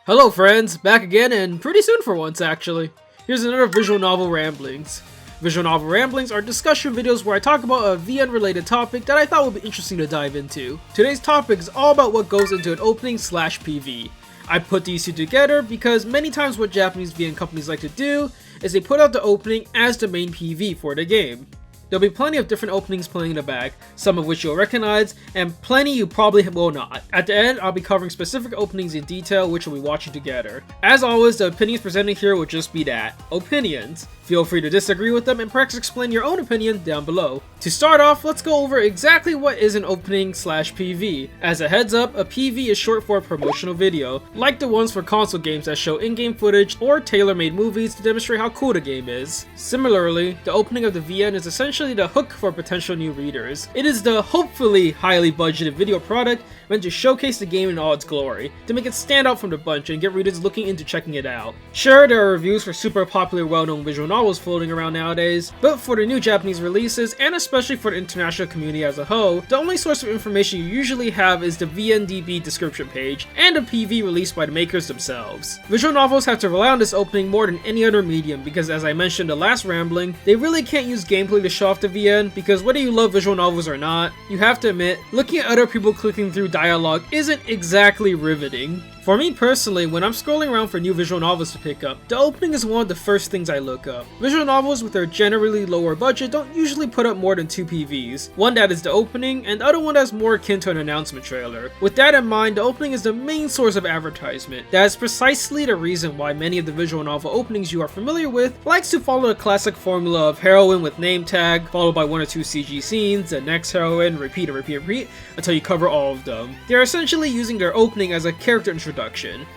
Hello friends, back again and pretty soon for once actually. Here's another Visual Novel Ramblings. Visual Novel Ramblings are discussion videos where I talk about a VN related topic that I thought would be interesting to dive into. Today's topic is all about what goes into an opening/PV. I put these two together because many times what Japanese VN companies like to do is they put out the opening as the main PV for the game. There'll be plenty of different openings playing in the back, some of which you'll recognize, and plenty you probably will not. At the end, I'll be covering specific openings in detail, which we'll be watching together. As always, the opinions presented here will just be that, opinions. Feel free to disagree with them and perhaps explain your own opinion down below. To start off, let's go over exactly what is an opening/PV. As a heads up, a PV is short for a promotional video, like the ones for console games that show in-game footage or tailor-made movies to demonstrate how cool the game is. Similarly, the opening of the VN is essentially the hook for potential new readers. It is the hopefully highly budgeted video product meant to showcase the game in all its glory, to make it stand out from the bunch and get readers looking into checking it out. Sure, there are reviews for super popular well-known visual novels floating around nowadays, but for the new Japanese releases, and especially for the international community as a whole, the only source of information you usually have is the VNDB description page, and a PV released by the makers themselves. Visual novels have to rely on this opening more than any other medium because, as I mentioned in the last rambling, they really can't use gameplay to show off the VN, because whether you love visual novels or not, you have to admit, looking at other people clicking through dialogue isn't exactly riveting. For me personally, when I'm scrolling around for new visual novels to pick up, the opening is one of the first things I look up. Visual novels with their generally lower budget don't usually put up more than 2 PVs, one that is the opening and the other one that's more akin to an announcement trailer. With that in mind, the opening is the main source of advertisement. That is precisely the reason why many of the visual novel openings you are familiar with likes to follow the classic formula of heroine with name tag, followed by 1 or 2 CG scenes, the next heroine, repeat and repeat and repeat, until you cover all of them. They are essentially using their opening as a character introduction,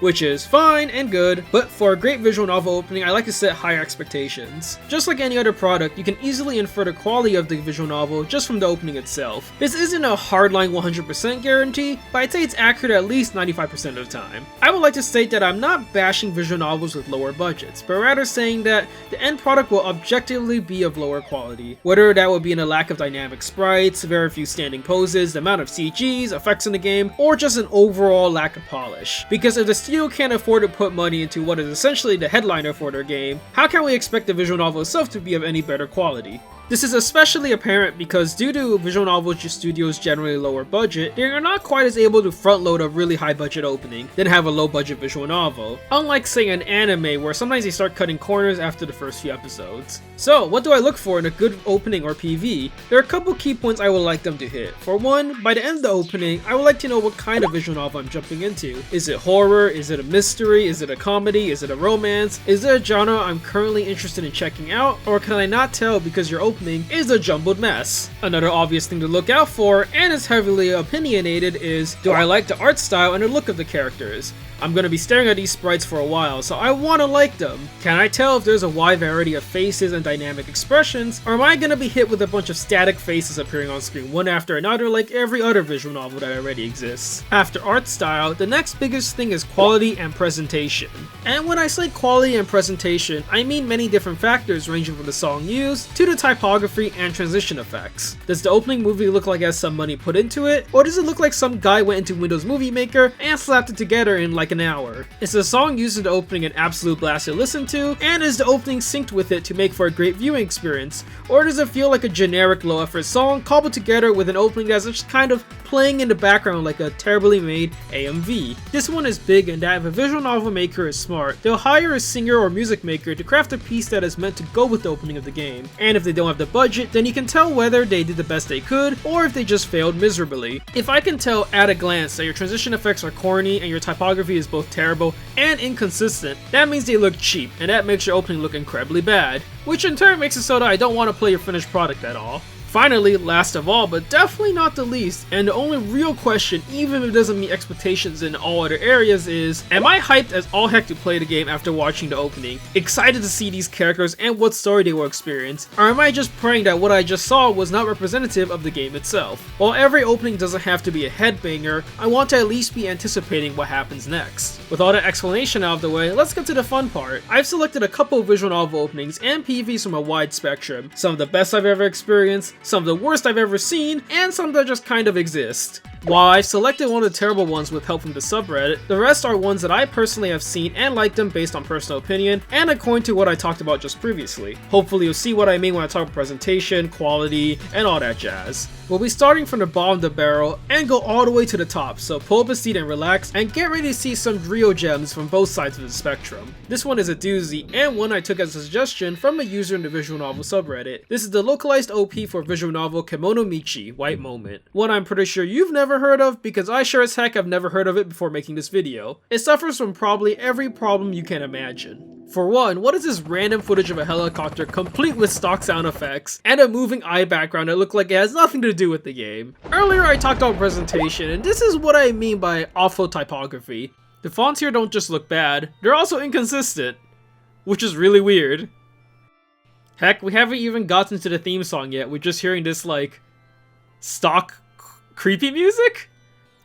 which is fine and good, but for a great visual novel opening, I like to set higher expectations. Just like any other product, you can easily infer the quality of the visual novel just from the opening itself. This isn't a hardline 100% guarantee, but I'd say it's accurate at least 95% of the time. I would like to state that I'm not bashing visual novels with lower budgets, but rather saying that the end product will objectively be of lower quality. Whether that would be in a lack of dynamic sprites, very few standing poses, the amount of CGs, effects in the game, or just an overall lack of polish. Because if the studio can't afford to put money into what is essentially the headliner for their game, how can we expect the visual novel itself to be of any better quality? This is especially apparent because due to visual novel studios' generally lower budget, they are not quite as able to front load a really high budget opening than have a low budget visual novel. Unlike say an anime where sometimes they start cutting corners after the first few episodes. So what do I look for in a good opening or PV? There are a couple key points I would like them to hit. For one, by the end of the opening, I would like to know what kind of visual novel I'm jumping into. Is it horror? Is it a mystery? Is it a comedy? Is it a romance? Is it a genre I'm currently interested in checking out? Or can I not tell because your opening is a jumbled mess? Another obvious thing to look out for, and is heavily opinionated, is do I like the art style and the look of the characters? I'm going to be staring at these sprites for a while, so I want to like them. Can I tell if there's a wide variety of faces and dynamic expressions, or am I going to be hit with a bunch of static faces appearing on screen one after another like every other visual novel that already exists? After art style, the next biggest thing is quality and presentation. And when I say quality and presentation, I mean many different factors ranging from the song used to the typography and transition effects. Does the opening movie look like it has some money put into it, or does it look like some guy went into Windows Movie Maker and slapped it together in like an hour? Is the song used in the opening an absolute blast to listen to, and is the opening synced with it to make for a great viewing experience, or does it feel like a generic low effort song cobbled together with an opening that's just kind of playing in the background like a terribly made AMV? This one is big in that if a visual novel maker is smart, they'll hire a singer or music maker to craft a piece that is meant to go with the opening of the game, and if they don't have the budget, then you can tell whether they did the best they could or if they just failed miserably. If I can tell at a glance that your transition effects are corny and your typography is both terrible and inconsistent, that means they look cheap, and that makes your opening look incredibly bad, which in turn makes it so that I don't want to play your finished product at all. Finally, last of all, but definitely not the least, and the only real question, even if it doesn't meet expectations in all other areas, is am I hyped as all heck to play the game after watching the opening, excited to see these characters and what story they will experience, or am I just praying that what I just saw was not representative of the game itself? While every opening doesn't have to be a headbanger, I want to at least be anticipating what happens next. With all that explanation out of the way, let's get to the fun part. I've selected a couple of visual novel openings and PVs from a wide spectrum, some of the best I've ever experienced, some of the worst I've ever seen, and some that just kind of exist. While I selected one of the terrible ones with help from the subreddit, the rest are ones that I personally have seen and liked them based on personal opinion and according to what I talked about just previously. Hopefully you'll see what I mean when I talk about presentation, quality, and all that jazz. We'll be starting from the bottom of the barrel and go all the way to the top, so pull up a seat and relax and get ready to see some real gems from both sides of the spectrum. This one is a doozy and one I took as a suggestion from a user in the visual novel subreddit. This is the localized OP for visual novel Kemono Michi, White Moment. One I'm pretty sure you've never heard of because I sure as heck have never heard of it before making this video. It suffers from probably every problem you can imagine. For one, what is this random footage of a helicopter complete with stock sound effects and a moving eye background that look like it has nothing to do with the game? Earlier I talked about presentation and this is what I mean by awful typography. The fonts here don't just look bad, they're also inconsistent, which is really weird. Heck, we haven't even gotten to the theme song yet, we're just hearing this like stock creepy music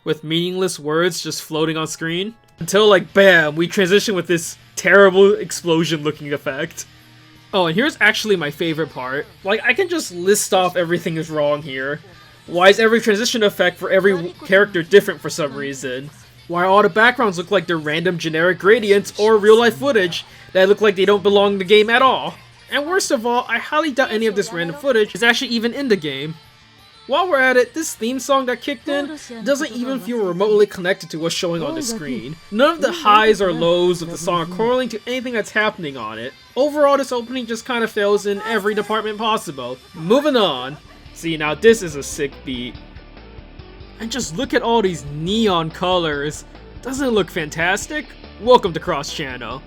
with meaningless words just floating on screen until like bam, we transition with this terrible explosion looking effect. Oh, and here's actually my favorite part. Like, I can just list off everything is wrong here. Why is every transition effect for every character different for some reason? Why all the backgrounds look like they're random generic gradients or real life footage that look like they don't belong in the game at all? And worst of all, I highly doubt any of this random footage is actually even in the game. While we're at it, this theme song that kicked in doesn't even feel remotely connected to what's showing on the screen. None of the highs or lows of the song are correlating to anything that's happening on it. Overall, this opening just kind of fails in every department possible. Moving on. See, now this is a sick beat. And just look at all these neon colors. Doesn't it look fantastic? Welcome to Cross Channel.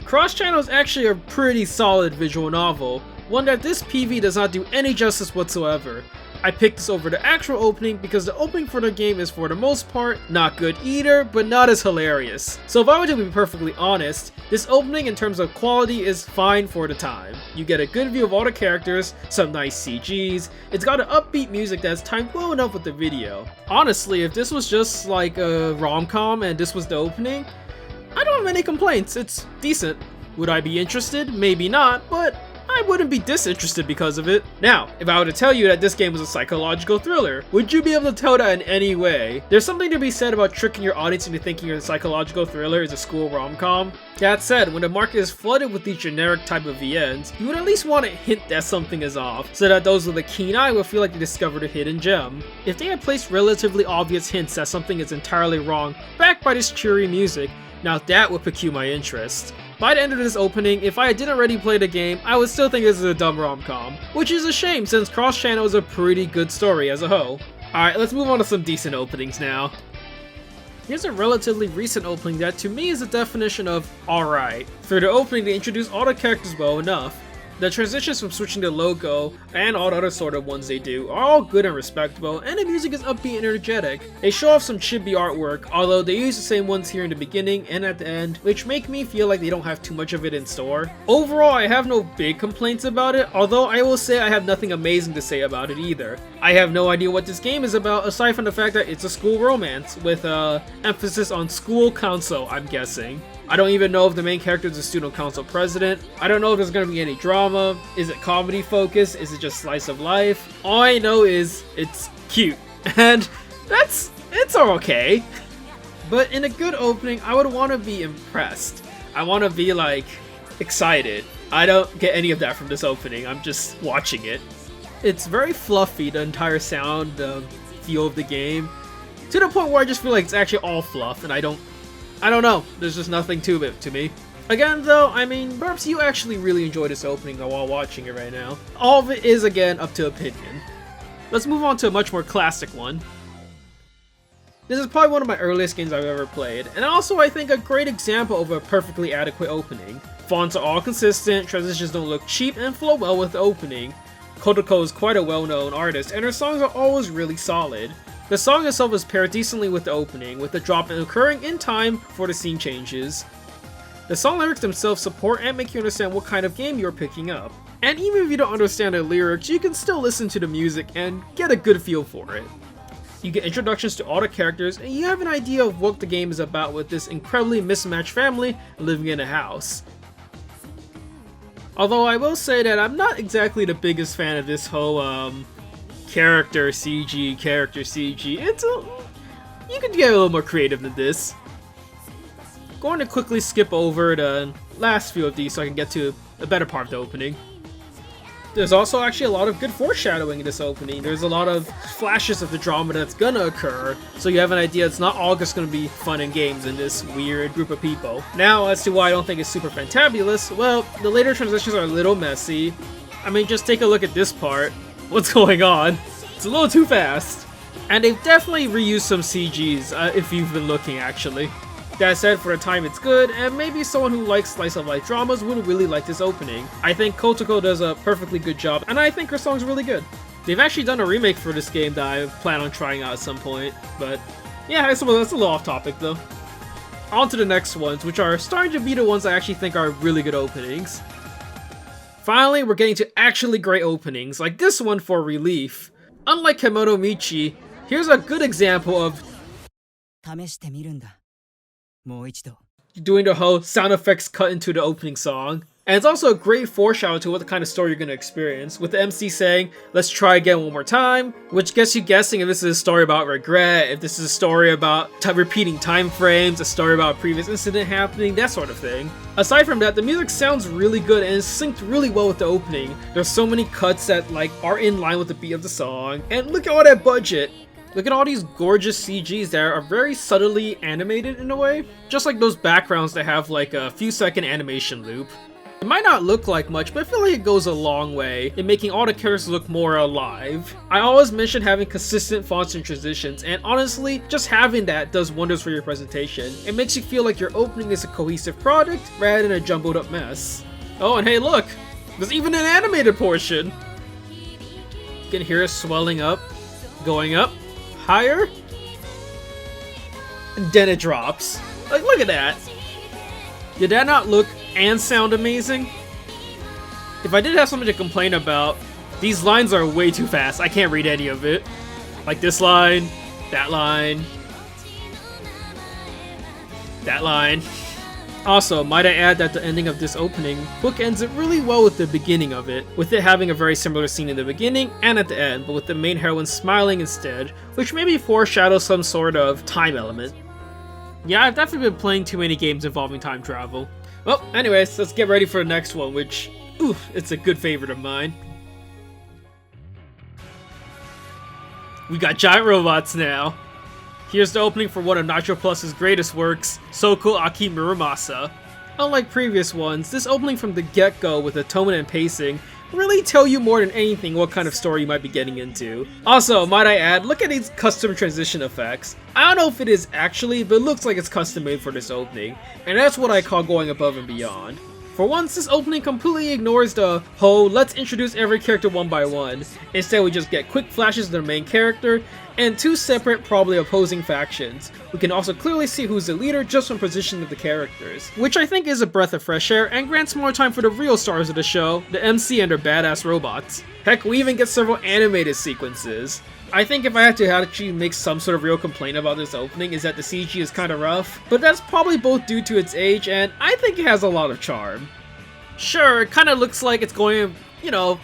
Cross Channel is actually a pretty solid visual novel, one that this PV does not do any justice whatsoever. I picked this over the actual opening because the opening for the game is for the most part not good either, but not as hilarious. So if I were to be perfectly honest, this opening in terms of quality is fine for the time. You get a good view of all the characters, some nice CGs, it's got an upbeat music that's timed well enough with the video. Honestly, if this was just like a rom-com and this was the opening, I don't have any complaints, it's decent. Would I be interested? Maybe not, but I wouldn't be disinterested because of it. Now, if I were to tell you that this game was a psychological thriller, would you be able to tell that in any way? There's something to be said about tricking your audience into thinking a psychological thriller is a school rom-com. That said, when the market is flooded with these generic type of VNs, you would at least want to hint that something is off, so that those with a keen eye will feel like they discovered a hidden gem. If they had placed relatively obvious hints that something is entirely wrong, backed by this cheery music, now that would pique my interest. By the end of this opening, if I didn't already play the game, I would still think this is a dumb rom-com, which is a shame since Cross Channel is a pretty good story as a whole. Alright, let's move on to some decent openings now. Here's a relatively recent opening that to me is the definition of alright. For the opening, they introduce all the characters well enough. The transitions from switching the logo and all the other sort of ones they do are all good and respectable, and the music is upbeat and energetic. They show off some chibi artwork, although they use the same ones here in the beginning and at the end, which make me feel like they don't have too much of it in store. Overall, I have no big complaints about it, although I will say I have nothing amazing to say about it either. I have no idea what this game is about aside from the fact that it's a school romance, with emphasis on school council, I'm guessing. I don't even know if the main character is a student council president. I don't know if there's gonna be any drama. Is it comedy focused? Is it just slice of life? All I know is it's cute, and it's okay. But in a good opening, I would want to be impressed. I want to be like excited. I don't get any of that from this opening. I'm just watching it. It's very fluffy, the entire sound, the feel of the game, to the point where I just feel like it's actually all fluff, and I don't know, there's just nothing to it to me. Again though, I mean, perhaps you actually really enjoy this opening while watching it right now. All of it is again up to opinion. Let's move on to a much more classic one. This is probably one of my earliest games I've ever played, and also I think a great example of a perfectly adequate opening. Fonts are all consistent, transitions don't look cheap, and flow well with the opening. Kodako is quite a well-known artist, and her songs are always really solid. The song itself is paired decently with the opening, with the drop occurring in time for the scene changes. The song lyrics themselves support and make you understand what kind of game you're picking up. And even if you don't understand the lyrics, you can still listen to the music and get a good feel for it. You get introductions to all the characters, and you have an idea of what the game is about with this incredibly mismatched family living in a house. Although I will say that I'm not exactly the biggest fan of this whole, character CG, character CG. You could get a little more creative than this. Going to quickly skip over the last few of these so I can get to a better part of the opening. There's also actually a lot of good foreshadowing in this opening. There's a lot of flashes of the drama that's gonna occur, so you have an idea it's not all just gonna be fun and games in this weird group of people. Now, as to why I don't think it's super fantabulous, well, the later transitions are a little messy. I mean, just take a look at this part. What's going on? It's a little too fast. And they've definitely reused some CGs, if you've been looking, actually. That said, for the time it's good, and maybe someone who likes slice-of-life dramas would really like this opening. I think Kotoko does a perfectly good job, and I think her song's really good. They've actually done a remake for this game that I plan on trying out at some point, but yeah, that's a little off topic though. On to the next ones, which are starting to be the ones I actually think are really good openings. Finally, we're getting to actually great openings, like this one for Relief. Unlike Kemono Michi, here's a good example of doing the whole sound effects cut into the opening song. And it's also a great foreshadow to what the kind of story you're going to experience, with the MC saying, "Let's try again one more time," which gets you guessing if this is a story about regret, if this is a story about repeating time frames, a story about a previous incident happening, that sort of thing. Aside from that, the music sounds really good and is synced really well with the opening. There's so many cuts that are in line with the beat of the song, and look at all that budget. Look at all these gorgeous CGs that are very subtly animated in a way. Just like those backgrounds that have like a few second animation loop. It might not look like much, but I feel like it goes a long way in making all the characters look more alive. I always mention having consistent fonts and transitions, and honestly, just having that does wonders for your presentation. It makes you feel like your opening is a cohesive product rather than a jumbled up mess. Oh, and hey look! There's even an animated portion! You can hear it swelling up, going up, higher, and then it drops. Like, look at that. Did that not look and sound amazing? If I did have something to complain about, these lines are way too fast. I can't read any of it. Like this line, that line, that line. Also, might I add that the ending of this opening bookends it really well with the beginning of it, with it having a very similar scene in the beginning and at the end, but with the main heroine smiling instead, which maybe foreshadows some sort of time element. Yeah, I've definitely been playing too many games involving time travel. Well, anyways, let's get ready for the next one, which, ooh, it's a good favorite of mine. We got giant robots now. Here's the opening for one of Nitro Plus's greatest works, Soko Aki Muramasa. Unlike previous ones, this opening from the get-go with the tone and pacing really tell you more than anything what kind of story you might be getting into. Also, might I add, look at these custom transition effects. I don't know if it is actually, but it looks like it's custom made for this opening, and that's what I call going above and beyond. For once, this opening completely ignores the whole let's introduce every character one by one. Instead, we just get quick flashes of their main character and two separate, probably opposing factions. We can also clearly see who's the leader just from positioning of the characters, which I think is a breath of fresh air and grants more time for the real stars of the show, the MC and their badass robots. Heck, we even get several animated sequences. I think if I had to actually make some sort of real complaint about this opening is that the CG is kinda rough, but that's probably both due to its age and I think it has a lot of charm. Sure, it kinda looks like it's going,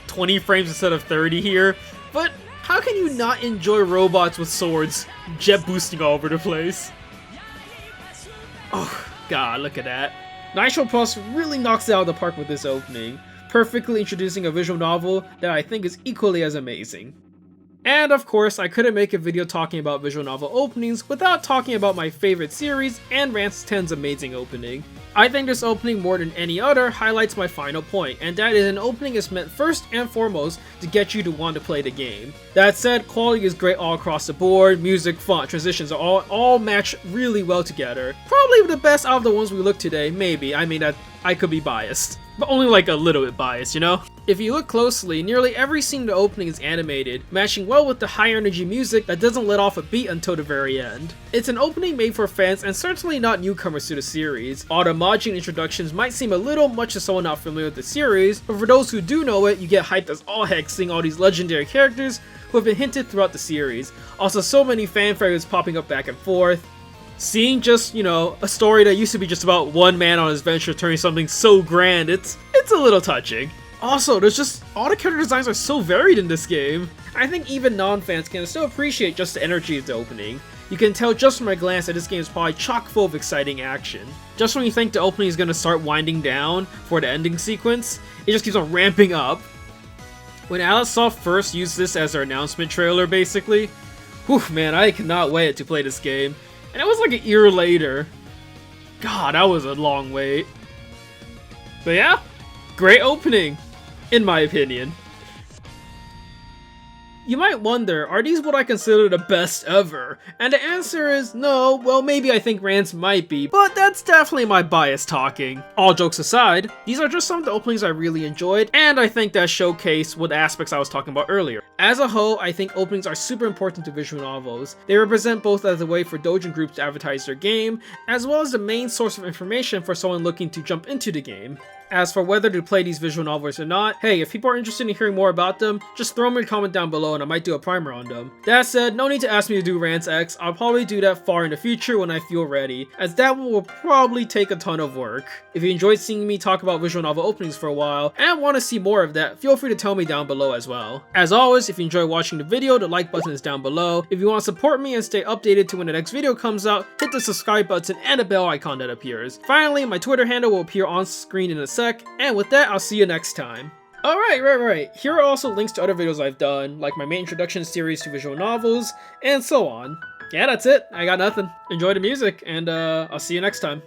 20 frames instead of 30 here, but how can you not enjoy robots with swords jet boosting all over the place? Oh god, look at that. Nitro Plus really knocks it out of the park with this opening, perfectly introducing a visual novel that I think is equally as amazing. And of course, I couldn't make a video talking about visual novel openings without talking about my favorite series and Rance 10's amazing opening. I think this opening more than any other highlights my final point, and that is an opening is meant first and foremost to get you to want to play the game. That said, quality is great all across the board, music, font, transitions are all match really well together. Probably the best out of the ones we looked today, maybe. I mean, I could be biased. But only like a little bit biased, you know? If you look closely, nearly every scene in the opening is animated, matching well with the high energy music that doesn't let off a beat until the very end. It's an opening made for fans and certainly not newcomers to the series. All the Majin introductions might seem a little much to someone not familiar with the series, but for those who do know it, you get hyped as all heck seeing all these legendary characters who have been hinted throughout the series. Also, so many fan favorites popping up back and forth. Seeing just, a story that used to be just about one man on his venture turning something so grand, it's a little touching. Also, there's just, all the character designs are so varied in this game. I think even non-fans can still appreciate just the energy of the opening. You can tell just from a glance that this game is probably chock full of exciting action. Just when you think the opening is going to start winding down for the ending sequence, it just keeps on ramping up. When Alicesoft first used this as their announcement trailer basically, whew man, I cannot wait to play this game. And it was like a year later. God, that was a long wait. But yeah, great opening, in my opinion. You might wonder, are these what I consider the best ever? And the answer is no. Well, maybe I think Rants might be, but that's definitely my bias talking. All jokes aside, these are just some of the openings I really enjoyed, and I think that showcase what aspects I was talking about earlier. As a whole, I think openings are super important to visual novels. They represent both as a way for doujin groups to advertise their game, as well as the main source of information for someone looking to jump into the game. As for whether to play these visual novels or not, hey, if people are interested in hearing more about them, just throw me a comment down below and I might do a primer on them. That said, no need to ask me to do Rants X, I'll probably do that far in the future when I feel ready, as that one will probably take a ton of work. If you enjoyed seeing me talk about visual novel openings for a while, and want to see more of that, feel free to tell me down below as well. As always, if you enjoy watching the video, the like button is down below. If you want to support me and stay updated to when the next video comes out, hit the subscribe button and the bell icon that appears. Finally, my Twitter handle will appear on screen in a sec, and with that, I'll see you next time. Alright, right. Here are also links to other videos I've done, like my main introduction series to visual novels, and so on. Yeah, that's it. I got nothing. Enjoy the music, and I'll see you next time.